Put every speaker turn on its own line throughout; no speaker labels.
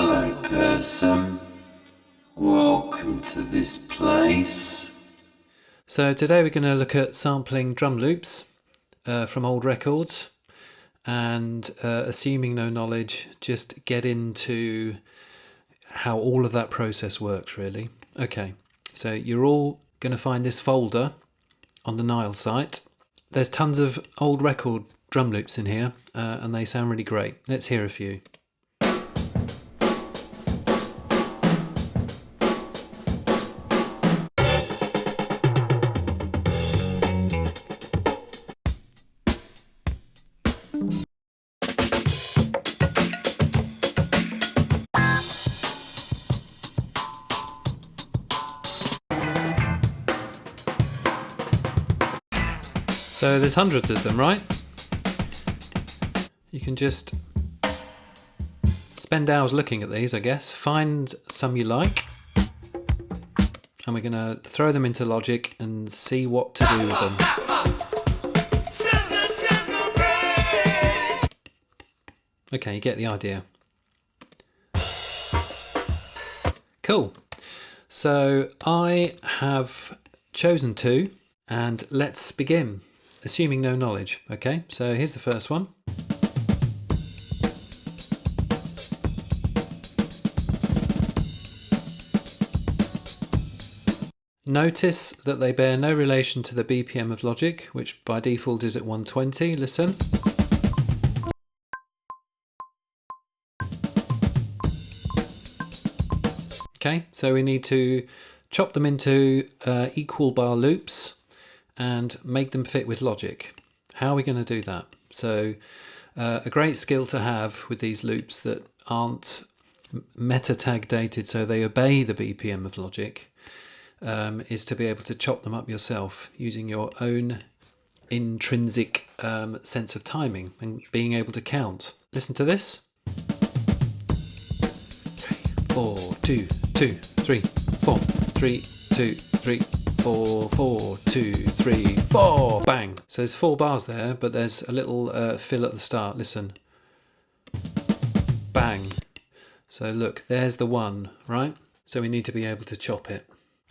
Hello, person. Welcome to this place.
So today we're going to look at sampling drum loops from old records and assuming no knowledge, just get into how all of that process works really. Okay, so you're all going to find this folder on the Nile site. There's tons of old record drum loops in here and they sound really great. Let's hear a few. So there's hundreds of them, right? You can just spend hours looking at these, I guess. Find some you like. And we're going to throw them into Logic and see what to do with them. Okay, you get the idea. Cool. So I have chosen two, and let's begin. Assuming no knowledge. Okay, so here's the first one. Notice that they bear no relation to the BPM of Logic, which by default is at 120. Listen. Okay, so we need to chop them into equal bar loops and make them fit with Logic. How are we going to do that? So a great skill to have with these loops that aren't meta tag dated so they obey the BPM of Logic is to be able to chop them up yourself using your own intrinsic sense of timing and being able to count. Listen to this. 4, 2, 2, 3, 4, 3, 2, 3, 4, 4, 2, 3, 4, bang. So there's 4 bars there, but there's a little fill at the start. Listen. Bang. So look, there's the one, right? So we need to be able to chop it.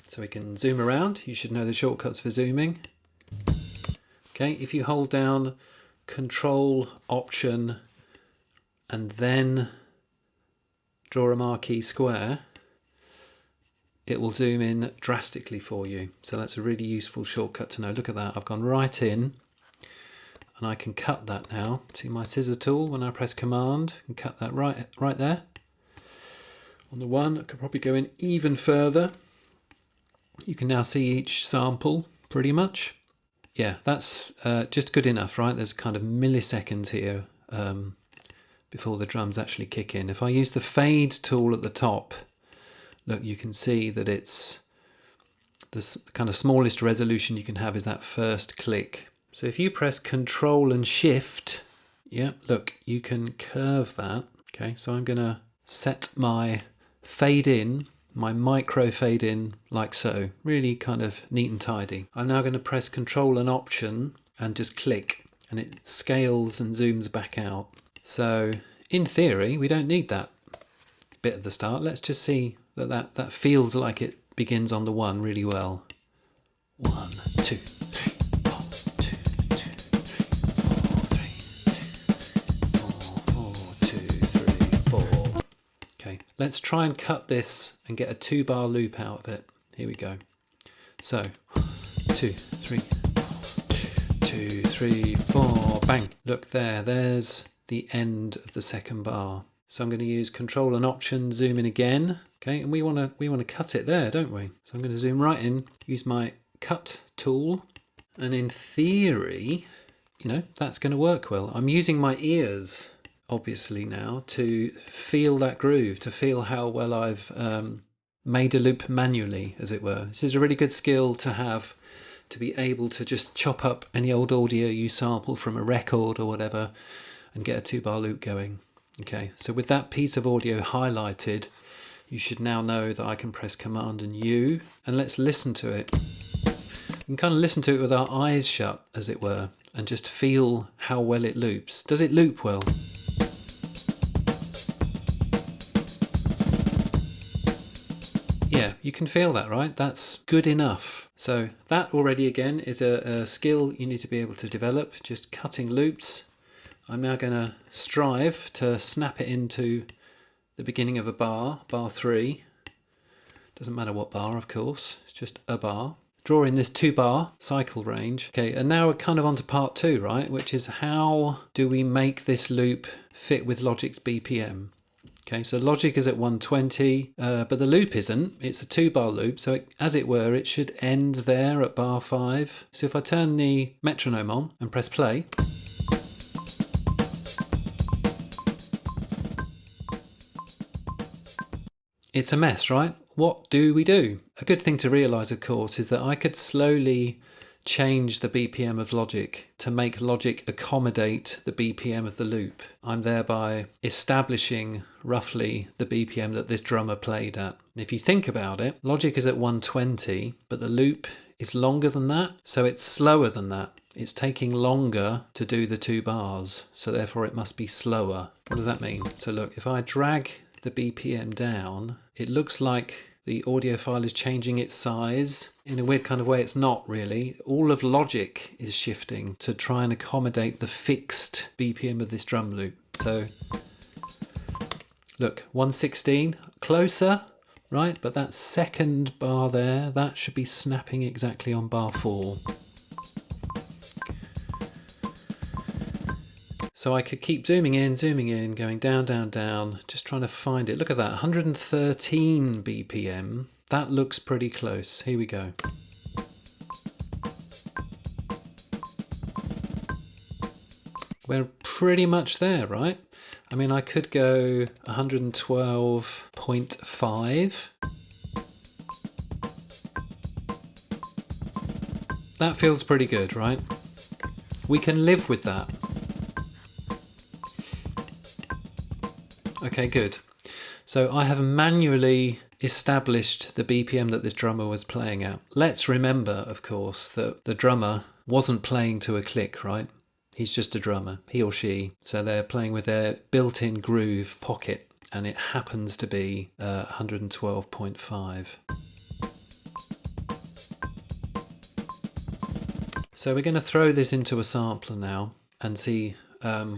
So we can zoom around. You should know the shortcuts for zooming. Okay, if you hold down Control, Option, and then draw a marquee square, it will zoom in drastically for you. So that's a really useful shortcut to know. Look at that, I've gone right in and I can cut that now. See my scissor tool when I press Command and cut that right there. On the one, I could probably go in even further. You can now see each sample pretty much. Yeah, that's just good enough, right? There's kind of milliseconds here before the drums actually kick in. If I use the fade tool at the top, look, you can see that it's the kind of smallest resolution you can have is that first click. So if you press Control and Shift, yeah, look, you can curve that. Okay, so I'm going to set my fade in, my micro fade in like so. Really kind of neat and tidy. I'm now going to press Control and Option and just click, and it scales and zooms back out. So in theory, we don't need that bit at the start. Let's just see that feels like it begins on the one really well. 1, 2, 3, 4, 2, 2, 3, 4, 3, 4, 4, 2, 3, 4. Okay, let's try and cut this and get a 2-bar loop out of it. Here we go. So 2, 3, 2, 3, 4, bang. Look there, there's the end of the second bar. So I'm going to use Control and Option, zoom in again. Okay, and we want to cut it there, don't we? So I'm going to zoom right in, use my cut tool, and in theory, you know, that's going to work well. I'm using my ears, obviously, now to feel that groove, to feel how well I've made a loop manually, as it were. This is a really good skill to have, to be able to just chop up any old audio you sample from a record or whatever and get a 2-bar loop going. Okay, so with that piece of audio highlighted, you should now know that I can press Command and U, and let's listen to it. We can kind of listen to it with our eyes shut, as it were, and just feel how well it loops. Does it loop well? Yeah, you can feel that, right? That's good enough. So that already, again, is a skill you need to be able to develop, just cutting loops. I'm now going to strive to snap it into the beginning of a bar, bar 3. Doesn't matter what bar, of course, it's just a bar. Drawing this 2-bar cycle range. Okay, and now we're kind of on to part 2, right? Which is how do we make this loop fit with Logic's BPM? Okay, so Logic is at 120, but the loop isn't. It's a 2-bar loop, so as it were, it should end there at bar 5. So if I turn the metronome on and press play, it's a mess, right? What do we do? A good thing to realise, of course, is that I could slowly change the BPM of Logic to make Logic accommodate the BPM of the loop. I'm thereby establishing roughly the BPM that this drummer played at. And if you think about it, Logic is at 120, but the loop is longer than that, so it's slower than that. It's taking longer to do the 2 bars, so therefore it must be slower. What does that mean? So look, if I drag the BPM down, it looks like the audio file is changing its size. In a weird kind of way, it's not really. All of Logic is shifting to try and accommodate the fixed BPM of this drum loop. So look, 116, closer, right? But that second bar there, that should be snapping exactly on bar 4. So I could keep zooming in, going down, down, down, just trying to find it. Look at that, 113 BPM. That looks pretty close. Here we go. We're pretty much there, right? I mean, I could go 112.5. That feels pretty good, right? We can live with that. Okay, good. So I have manually established the BPM that this drummer was playing at. Let's remember, of course, that the drummer wasn't playing to a click, right? He's just a drummer, he or she. So they're playing with their built-in groove pocket, and it happens to be 112.5. So we're going to throw this into a sampler now and see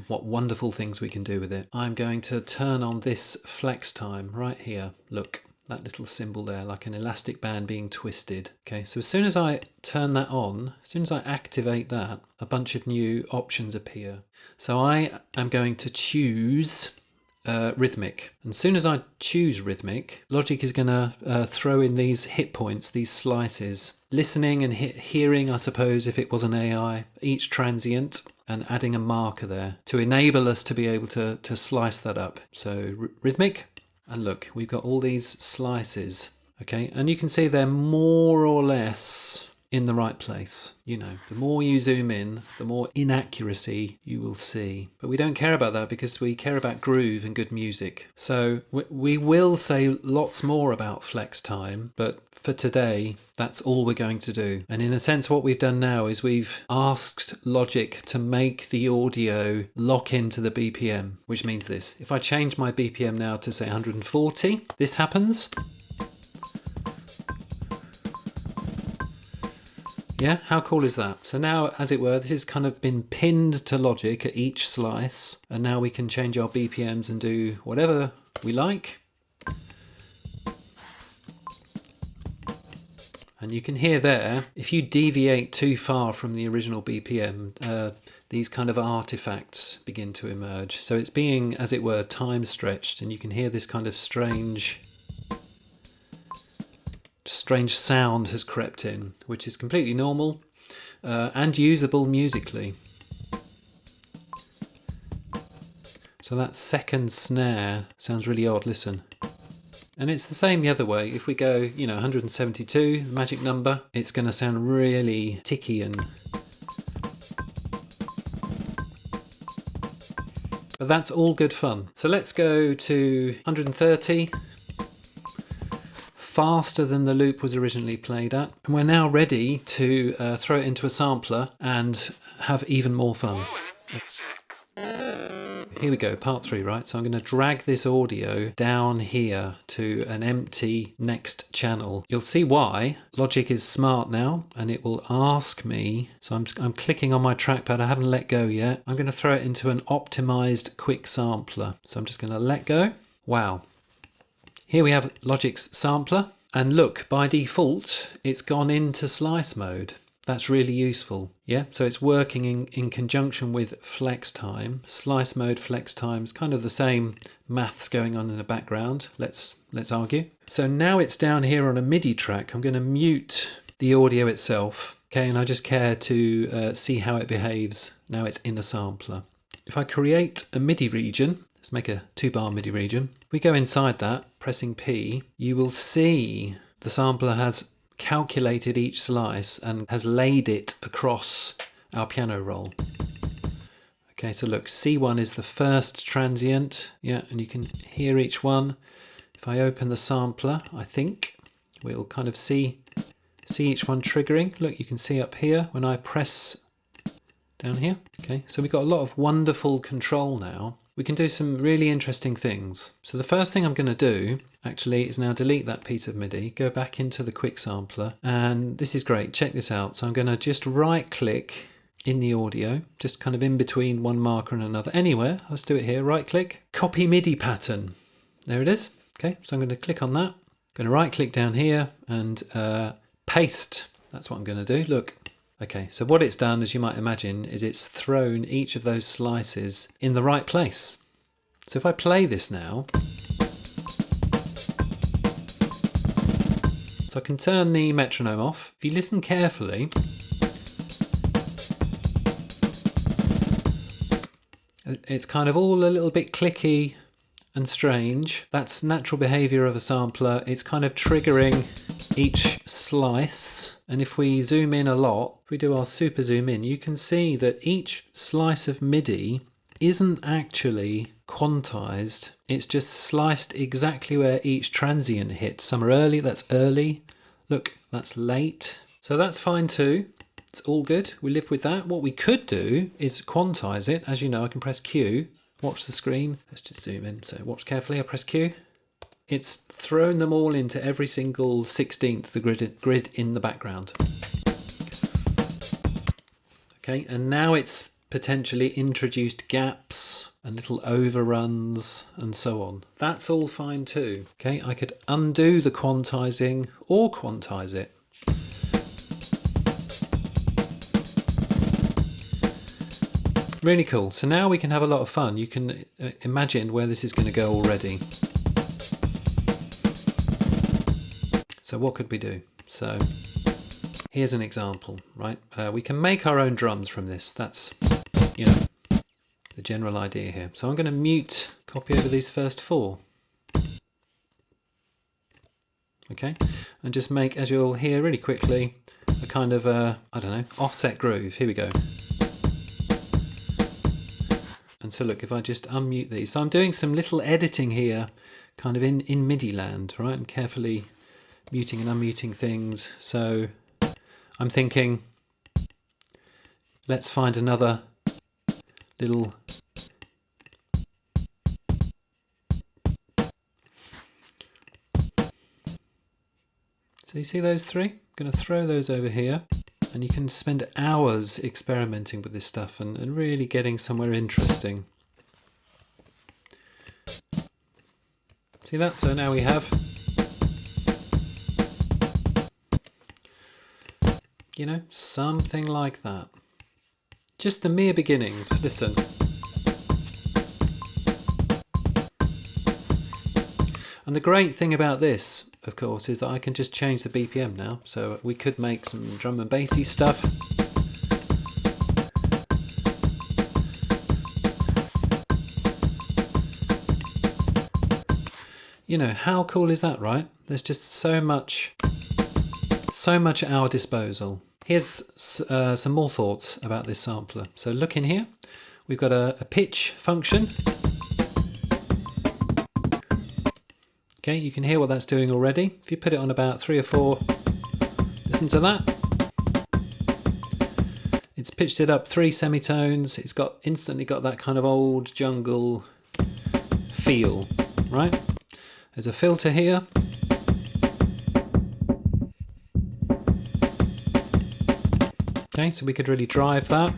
what wonderful things we can do with it. I'm going to turn on this flex time right here. Look, that little symbol there, like an elastic band being twisted. Okay, so as soon as I turn that on, as soon as I activate that, a bunch of new options appear. So I am going to choose rhythmic. And as soon as I choose rhythmic, Logic is going to throw in these hit points, these slices. Listening and hearing, I suppose, if it was an AI, each transient, and adding a marker there to enable us to be able to slice that up. So rhythmic, and look, we've got all these slices, okay? And you can see they're more or less in the right place. You know, the more you zoom in, the more inaccuracy you will see. But we don't care about that because we care about groove and good music. So we will say lots more about flex time, but for today, that's all we're going to do. And in a sense, what we've done now is we've asked Logic to make the audio lock into the BPM, which means this. If I change my BPM now to say 140, this happens. Yeah, how cool is that? So now, as it were, this has kind of been pinned to Logic at each slice, and now we can change our BPMs and do whatever we like. And you can hear there, if you deviate too far from the original BPM, these kind of artifacts begin to emerge. So it's being, as it were, time stretched, and you can hear this kind of strange sound has crept in, which is completely normal and usable musically. So that second snare sounds really odd, listen. And it's the same the other way. If we go, 172, the magic number, it's going to sound really ticky and... But that's all good fun. So let's go to 130. Faster than the loop was originally played at. And we're now ready to throw it into a sampler and have even more fun. here we go, part 3, right? So I'm going to drag this audio down here to an empty next channel. You'll see why. Logic is smart now, and it will ask me, so I'm clicking on my trackpad, I haven't let go yet. I'm going to throw it into an optimized quick sampler. So I'm just going to let go. Wow. Here we have Logic's sampler, and look, by default, it's gone into slice mode. That's really useful. Yeah, so it's working in conjunction with flex time. Slice mode, flex time is kind of the same maths going on in the background. Let's argue. So now it's down here on a MIDI track. I'm going to mute the audio itself. Okay, and I just care to see how it behaves. Now it's in a sampler. If I create a MIDI region, let's make a 2-bar MIDI region. If we go inside that, pressing P, you will see the sampler has calculated each slice and has laid it across our piano roll. Okay, so look, C1 is the first transient. Yeah, and you can hear each one. If I open the sampler, I think we'll kind of see each one triggering. Look, you can see up here when I press down here. Okay, so we've got a lot of wonderful control now. We can do some really interesting things. So the first thing I'm going to do actually is now delete that piece of MIDI, go back into the quick sampler, and this is great. Check this out. So I'm going to just right click in the audio, just kind of in between one marker and another, anywhere. Let's do it here. Right click, copy MIDI pattern. There it is. Okay, so I'm going to click on that. I'm going to right click down here and paste. That's what I'm going to do. Look. Okay, so what it's done, as you might imagine, is it's thrown each of those slices in the right place. So if I play this now, so I can turn the metronome off. If you listen carefully, it's kind of all a little bit clicky and strange. That's natural behavior of a sampler. It's kind of triggering each slice, and if we zoom in a lot, if we do our super zoom in, you can see that each slice of MIDI isn't actually quantized. It's just sliced exactly where each transient hit. Some are early, that's early. Look, that's late. So that's fine too. It's all good. We live with that. What we could do is quantize it. As you know, I can press Q, watch the screen. Let's just zoom in. So watch carefully. I press Q. It's thrown them all into every single 16th the grid in the background. Okay, and now it's potentially introduced gaps and little overruns and so on. That's all fine too. Okay, I could undo the quantizing or quantize it. Really cool. So now we can have a lot of fun. You can imagine where this is going to go already. So what could we do? So here's an example, right? We can make our own drums from this. That's, you know, the general idea here. So I'm going to mute, copy over these first 4. Okay, and just make, as you'll hear really quickly, a kind of, I don't know, offset groove. Here we go. And so look, if I just unmute these. So I'm doing some little editing here, kind of in MIDI land, right? And carefully muting and unmuting things. So I'm thinking, let's find another little so you see those 3? I'm going to throw those over here, and you can spend hours experimenting with this stuff and really getting somewhere interesting. See that? So now we have, you know, something like that. Just the mere beginnings. Listen. And the great thing about this, of course, is that I can just change the BPM now. So we could make some drum and bassy stuff. You know, how cool is that, right? There's just so much at our disposal. Here's some more thoughts about this sampler. So look in here. We've got a pitch function. Okay, you can hear what that's doing already. If you put it on about 3 or 4, listen to that. It's pitched it up 3 semitones. It's instantly got that kind of old jungle feel, right? There's a filter here. Okay, so we could really drive that.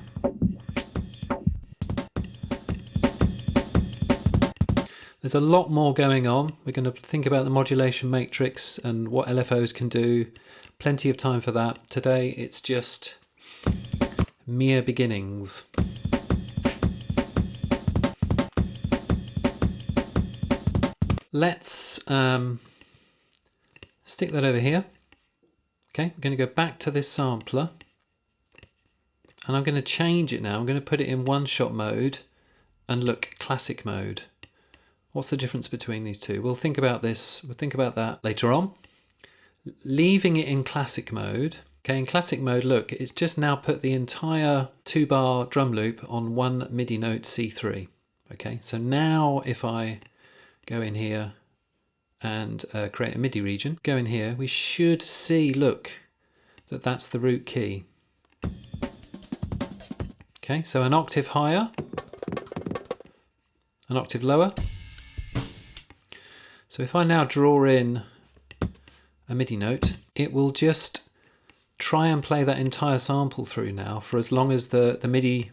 There's a lot more going on. We're going to think about the modulation matrix and what LFOs can do. Plenty of time for that. Today it's just mere beginnings. Let's stick that over here. Okay, I'm going to go back to this sampler and I'm going to change it now. I'm going to put it in one-shot mode and look classic mode. What's the difference between these two? We'll think about this. We'll think about that later on. Leaving it in classic mode. Okay, in classic mode, look, it's just now put the entire 2-bar drum loop on one MIDI note C3. Okay, so now if I go in here and create a MIDI region, go in here, we should see, look, that's the root key. Okay, so an octave higher, an octave lower. So if I now draw in a MIDI note, it will just try and play that entire sample through now for as long as the MIDI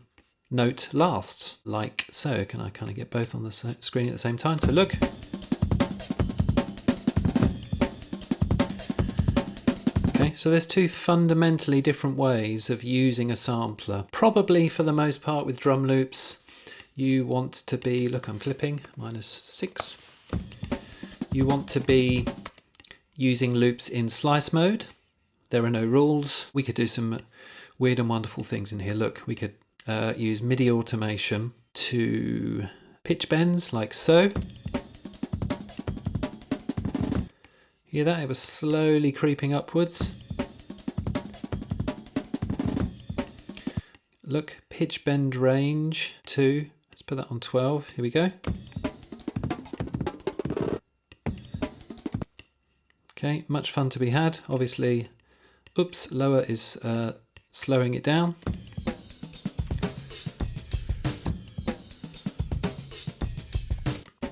note lasts, like so. Can I kind of get both on the screen at the same time? So look. Okay, so there's two fundamentally different ways of using a sampler. Probably for the most part with drum loops, you want to be, look, I'm clipping, -6. You want to be using loops in slice mode. There are no rules. We could do some weird and wonderful things in here. Look, we could use MIDI automation to pitch bends like so. Hear that? It was slowly creeping upwards. Look, pitch bend range 2. Let's put that on 12. Here we go. Okay, much fun to be had. Obviously, oops, lower is slowing it down.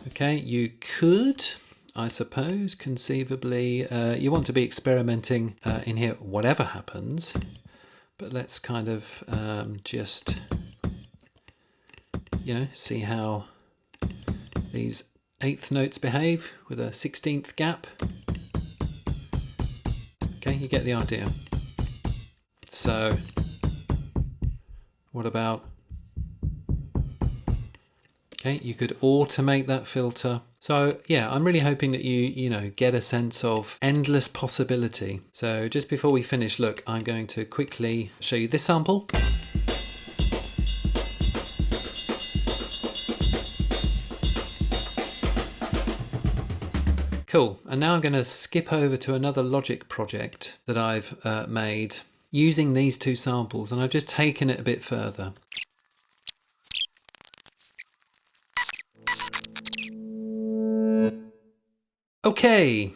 Okay, you could, I suppose, conceivably, you want to be experimenting in here, whatever happens. But let's kind of just, see how these 8th notes behave with a 16th gap. Okay, you get the idea. So, what about, okay, you could automate that filter. So yeah, I'm really hoping that you get a sense of endless possibility. So just before we finish, look, I'm going to quickly show you this sample. Cool, and now I'm going to skip over to another Logic project that I've made using these two samples, and I've just taken it a bit further. Okay,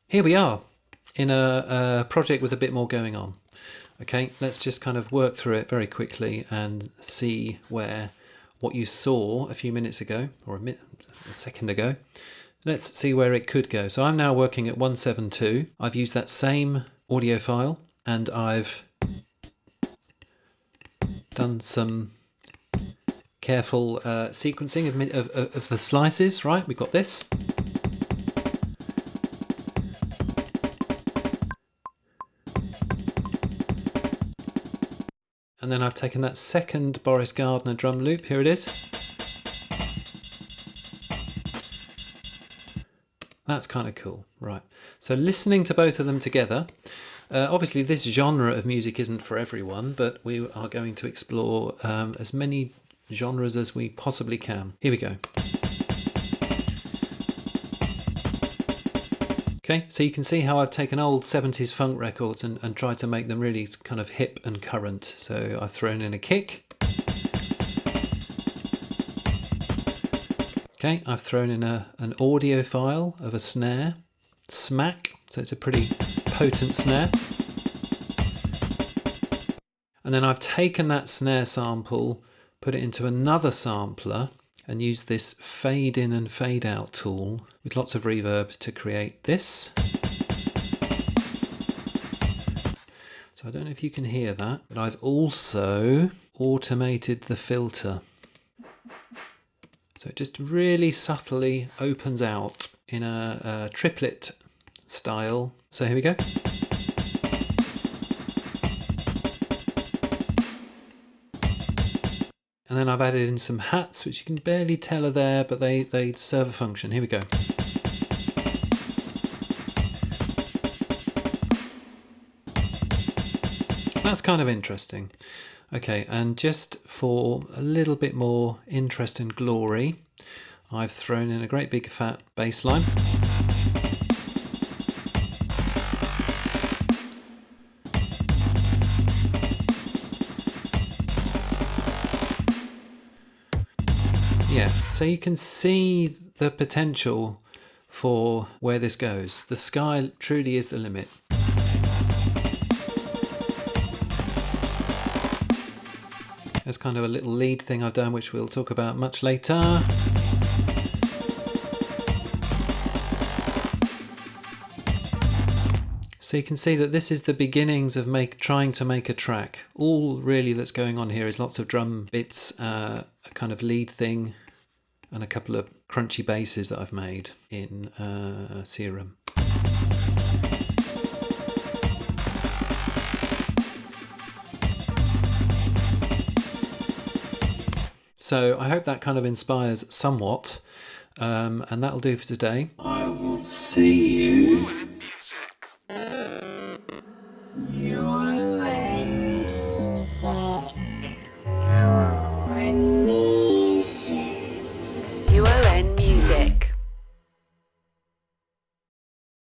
here we are in a project with a bit more going on. Okay, let's just kind of work through it very quickly and see where what you saw a few minutes ago, or a second ago, let's see where it could go. So I'm now working at 172. I've used that same audio file and I've done some careful sequencing of the slices, right? We've got this. And then I've taken that second Boris Gardner drum loop, here it is. That's kind of cool, right. So listening to both of them together, obviously this genre of music isn't for everyone, but we are going to explore as many genres as we possibly can. Here we go. Okay, so you can see how I've taken old 70s funk records and tried to make them really kind of hip and current. So I've thrown in a kick. Okay, I've thrown in an audio file of a snare, smack, so it's a pretty potent snare. And then I've taken that snare sample, put it into another sampler, and used this fade in and fade out tool with lots of reverb to create this. So I don't know if you can hear that, but I've also automated the filter. So it just really subtly opens out in a triplet style. So here we go. And then I've added in some hats, which you can barely tell are there, but they serve a function. Here we go. That's kind of interesting. Okay, and just for a little bit more interest and glory, I've thrown in a great big fat bass line. Yeah, so you can see the potential for where this goes. The sky truly is the limit. There's kind of a little lead thing I've done, which we'll talk about much later. So you can see that this is the beginnings of trying to make a track. All really that's going on here is lots of drum bits, a kind of lead thing, and a couple of crunchy basses that I've made in Serum. So I hope that kind of inspires somewhat, and that'll do for today.
I will see you